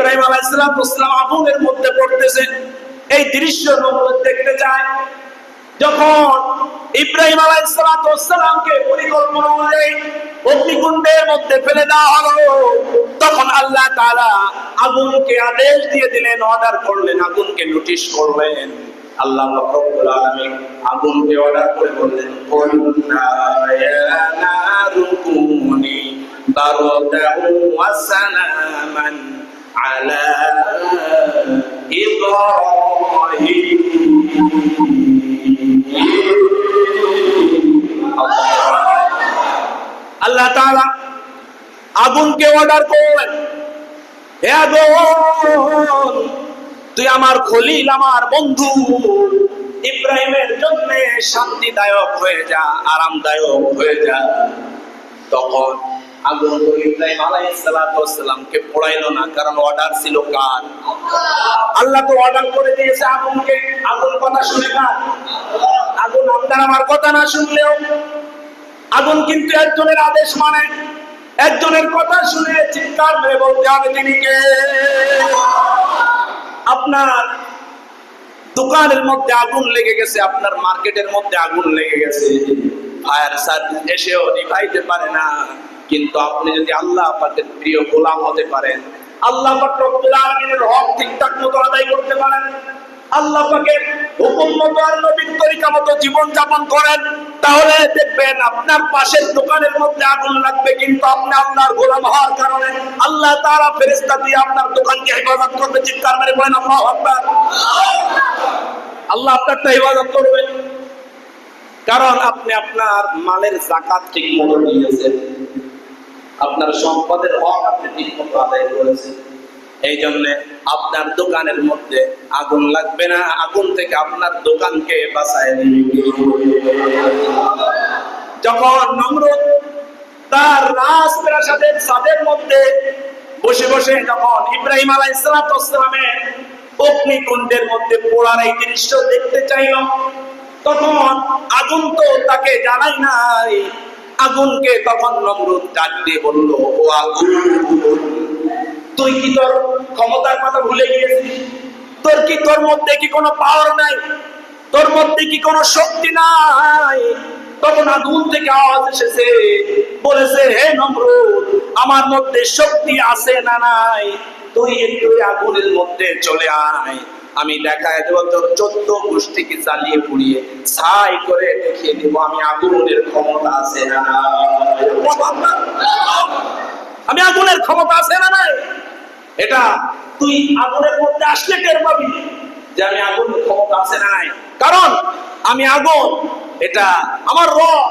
ইব্রাহিম আলাইহিস সালাম আগুনের মধ্যে পড়তেছে। এই দৃশ্য নমরুদ দেখতে চায়। যখন ইব্রাহিম আলাইহিস সালামকে পরিকল্পনা অনুযায়ী অগ্নিকুণ্ডের মধ্যে ফেলে দেওয়া হলো, তখন আল্লাহ তাআলা আগুনকে আদেশ দিয়ে দিলেন, অর্ডার করলেন, আগুনকে নোটিশ করলেন। আল্লাহ রব্বুল আলামিন আগুনকে অর্ডার করে বললেন, কুল্না ইয়া নারু কুনি বারদান ওয়া সালামান আলা ইব্রাহিম। আল্লাহ তাআলা আগুনকে অর্ডার করলেন, হে আগুন, তুই আমার খলিল, আমার বন্ধু ইব্রাহিমের জন্য শান্তিদায়ক হয়ে যা, আরামদায়ক হয়ে যা। তখন আগুন তো ইব্রাহিম আলাইহিস সালামকে পোড়াইলো না, কারণ অর্ডার ছিল কার? আল্লাহ তো অর্ডার করে দিয়েছে আগুনকে। আগুন কথা শুনে কার? আগুন আপনার আমার কথা না শুনলেও আগুন কিন্তু একজনের আদেশ মানে, একজনের কথা শুনে চিৎকার মেরে বলতে হবে তিনি কে। আপনার দোকানের মধ্যে আগুন লেগে গেছে, আপনার মার্কেটের মধ্যে আগুন লেগে গেছে, ফায়ার সার্ভিস এসেও নিভাইতে পারে না। কিন্তু আপনি যদি আল্লাহ পাকের প্রিয় গোলাম হতে পারেন, আল্লাহ পাক রব্বুল আলামিনের হক ঠিকঠাক মতো আদায় করতে পারেন, আল্লাহ পাকের হুকুম মতো আর নবীর তরিকা মতো জীবন যাপন করেন, তাহলে দেখবেন আপনার পাশের দোকানের মধ্যে আগুন লাগবে, কিন্তু আপনি আল্লাহর গোলাম হওয়ার কারণে আল্লাহ তাআলা ফেরেশতা দিয়ে আপনার দোকানকে হেফাজত করবে। চিৎকার মেরে বলেন আল্লাহু আকবার। আল্লাহ আপনারটা হেফাজত করবে, কারণ আপনি আপনার মালের যাকাত ঠিক মতো দিয়েছেন, আপনার সম্পদের হক আপনি ঠিক মতো আদায় করেছেন। এই জন্য আপনার দোকানের মধ্যে আগুন লাগবে না, আগুন থেকে আপনার দোকানকে বাঁচায় দিবে। যখন নমরুদ তার রাজপ্রাসাদের ছাদের মধ্যে বসে বসে যখন ইব্রাহিম আলাইহিস সালামের অগ্নিকুণ্ডের মধ্যে পোড়ার এই দৃশ্য দেখতে চাইল, তখন আগুন তো তাকে জানাই নাই। আগুনকে তখন নমরুদ ডাক দিয়ে বলল, ও আগুন, তুই কি তোর ক্ষমতার কথা ভুলে গিয়েছিস? তোর মধ্যে কি কোনো পাওয়ার নাই? তোর মধ্যে কি কোনো শক্তি নাই? তখন আগুন থেকে আওয়াজ এসেছে, বলেছে, হে নমরুদ, আমার মধ্যে শক্তি আছে না নাই, তুই একটু আগুনের মধ্যে চলে আয়, আমি দেখায় দেবো তোর 14 গোষ্ঠীকে জ্বালিয়ে পুড়িয়ে ছাই করে দেখিয়ে দেবো আমি আগুনের ক্ষমতা আছে না নাই। আমি আগুনের ক্ষমতা আছে না নাই, এটা তুই আগুনের মধ্যে আসলে টের পাবি যে আমি আগুনের ক্ষমতা আছে না নাই। কারণ আমি আগুন, এটা আমার রব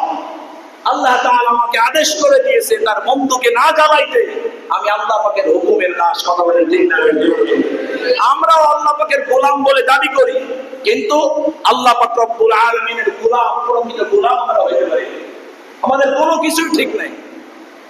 আল্লাহ তাআলা আমাকে আদেশ করে দিয়েছে তার বন্ধুকে না জ্বালাইতে। আমি আল্লাহ পাকের হুকুমের দাস। কথা বলেন ঠিক না? আমরাও আল্লাহ পাকের গোলাম বলে দাবি করি, কিন্তু আল্লাহ পাক রব্বুল আলামিনের গোলাম, প্রকৃত গোলাম আমরা হইতে পারি। আমাদের কোনো কিছুই ঠিক নাই।